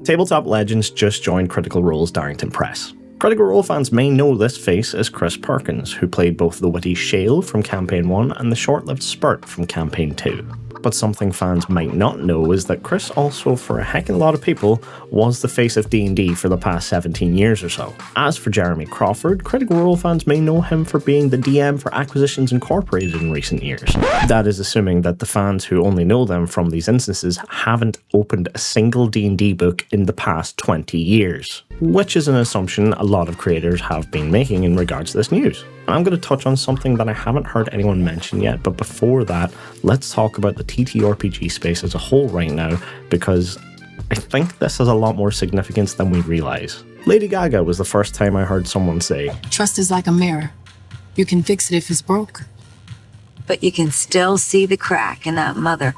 Tabletop Legends just joined Critical Role's Darrington Press. Critical Role fans may know this face as Chris Perkins, who played both the witty Shale from Campaign 1 and the short-lived Spurt from Campaign 2. But something fans might not know is that Chris also, for a heckin' lot of people, was the face of D&D for the past 17 years or so. As for Jeremy Crawford, Critical Role fans may know him for being the DM for Acquisitions Incorporated in recent years. That is assuming that the fans who only know them from these instances haven't opened a single D&D book in the past 20 years, which is an assumption a lot of creators have been making in regards to this news. I'm going to touch on something that I haven't heard anyone mention yet, but before that, let's talk about the TTRPG space as a whole right now, because I think this has a lot more significance than we realise. Lady Gaga was the first time I heard someone say, "Trust is like a mirror. You can fix it if it's broke, but you can still see the crack in that mother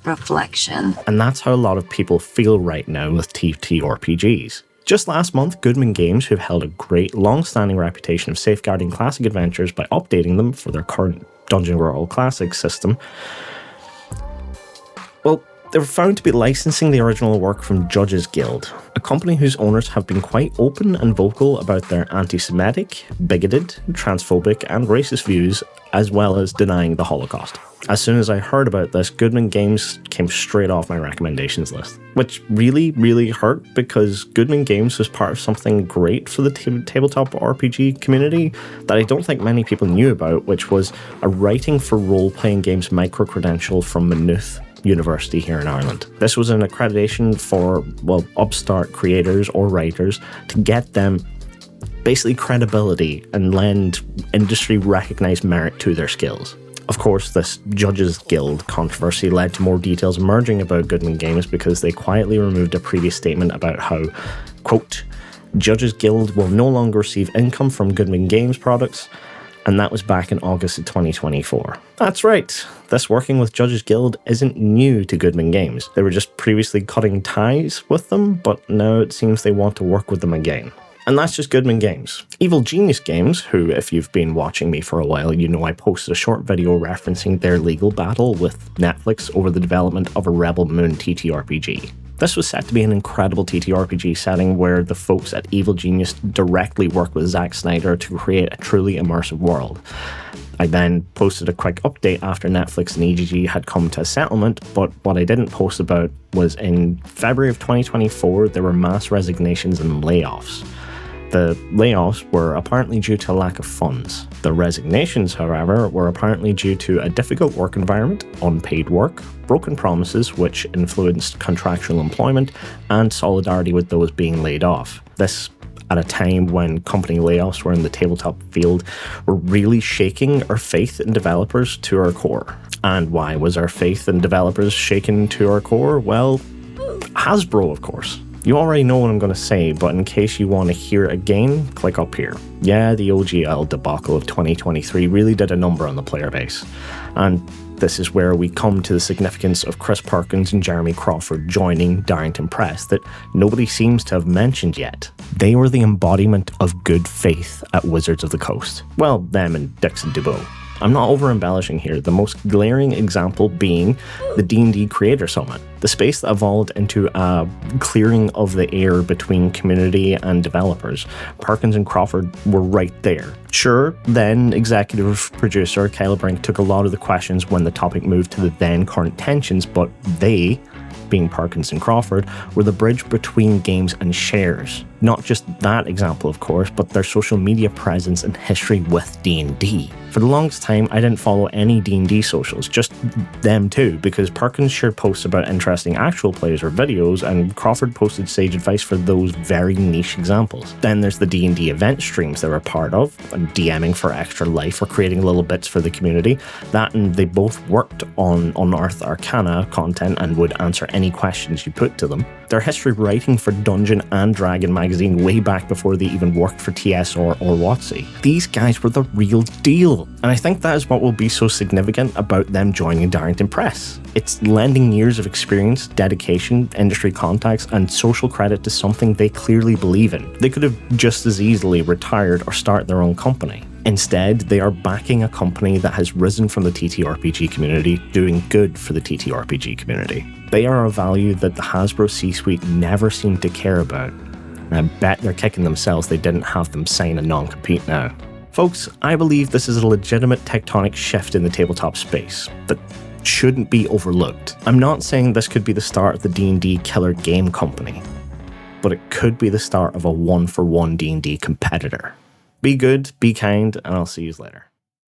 reflection." And that's how a lot of people feel right now with TTRPGs. Just last month, Goodman Games, who've held a great long-standing reputation of safeguarding classic adventures by updating them for their current Dungeon World Classic system, well, they were found to be licensing the original work from Judges Guild, a company whose owners have been quite open and vocal about their anti-Semitic, bigoted, transphobic and racist views, as well as denying the Holocaust. As soon as I heard about this, Goodman Games came straight off my recommendations list, which really, really hurt because Goodman Games was part of something great for the tabletop RPG community that I don't think many people knew about, which was a writing for role-playing games micro-credential from Maynooth University here in Ireland. This was an accreditation for, well, upstart creators or writers to get them basically credibility and lend industry-recognised merit to their skills. Of course, this Judges Guild controversy led to more details emerging about Goodman Games because they quietly removed a previous statement about how, quote, Judges Guild will no longer receive income from Goodman Games products, and that was back in August of 2024. That's right, this working with Judges Guild isn't new to Goodman Games. They were just previously cutting ties with them, but now it seems they want to work with them again. And that's just Goodman Games. Evil Genius Games, who, if you've been watching me for a while, you know I posted a short video referencing their legal battle with Netflix over the development of a Rebel Moon TTRPG. This was set to be an incredible TTRPG setting where the folks at Evil Genius directly worked with Zack Snyder to create a truly immersive world. I then posted a quick update after Netflix and EGG had come to a settlement, but what I didn't post about was in February of 2024, there were mass resignations and layoffs. The layoffs were apparently due to a lack of funds. The resignations, however, were apparently due to a difficult work environment, unpaid work, broken promises which influenced contractual employment, and solidarity with those being laid off. This at a time when company layoffs were in the tabletop field were really shaking our faith in developers to our core. And why was our faith in developers shaken to our core? Well, Hasbro, of course. You already know what I'm going to say, but in case you want to hear it again, click up here. Yeah, the OGL debacle of 2023 really did a number on the player base. And this is where we come to the significance of Chris Perkins and Jeremy Crawford joining Darrington Press that nobody seems to have mentioned yet. They were the embodiment of good faith at Wizards of the Coast. Well, them and Dixon DeBow. I'm not over-embellishing here, the most glaring example being the D&D Creator Summit, the space that evolved into a clearing of the air between community and developers. Perkins and Crawford were right there. Sure, then executive producer Kyle Brink took a lot of the questions when the topic moved to the then current tensions, but they, being Perkins and Crawford, were the bridge between games and shares. Not just that example, of course, but their social media presence and history with D&D. For the longest time, I didn't follow any D&D socials, just them too, because Perkins shared posts about interesting actual plays or videos, and Crawford posted sage advice for those very niche examples. Then there's the D&D event streams they were part of, and DMing for Extra Life or creating little bits for the community. That and they both worked on Unearthed Arcana content and would answer any questions you put to them. Their history writing for Dungeon and Dragon magazine way back before they even worked for TSR or WotC. These guys were the real deal, and I think that is what will be so significant about them joining Darrington Press. It's lending years of experience, dedication, industry contacts, and social credit to something they clearly believe in. They could have just as easily retired or start their own company. Instead, they are backing a company that has risen from the TTRPG community, doing good for the TTRPG community. They are a value that the Hasbro C-suite never seemed to care about. And I bet they're kicking themselves they didn't have them sign a non-compete now. Folks, I believe this is a legitimate tectonic shift in the tabletop space that shouldn't be overlooked. I'm not saying this could be the start of the D&D killer game company, but it could be the start of a one-for-one D&D competitor. Be good, be kind, and I'll see you later.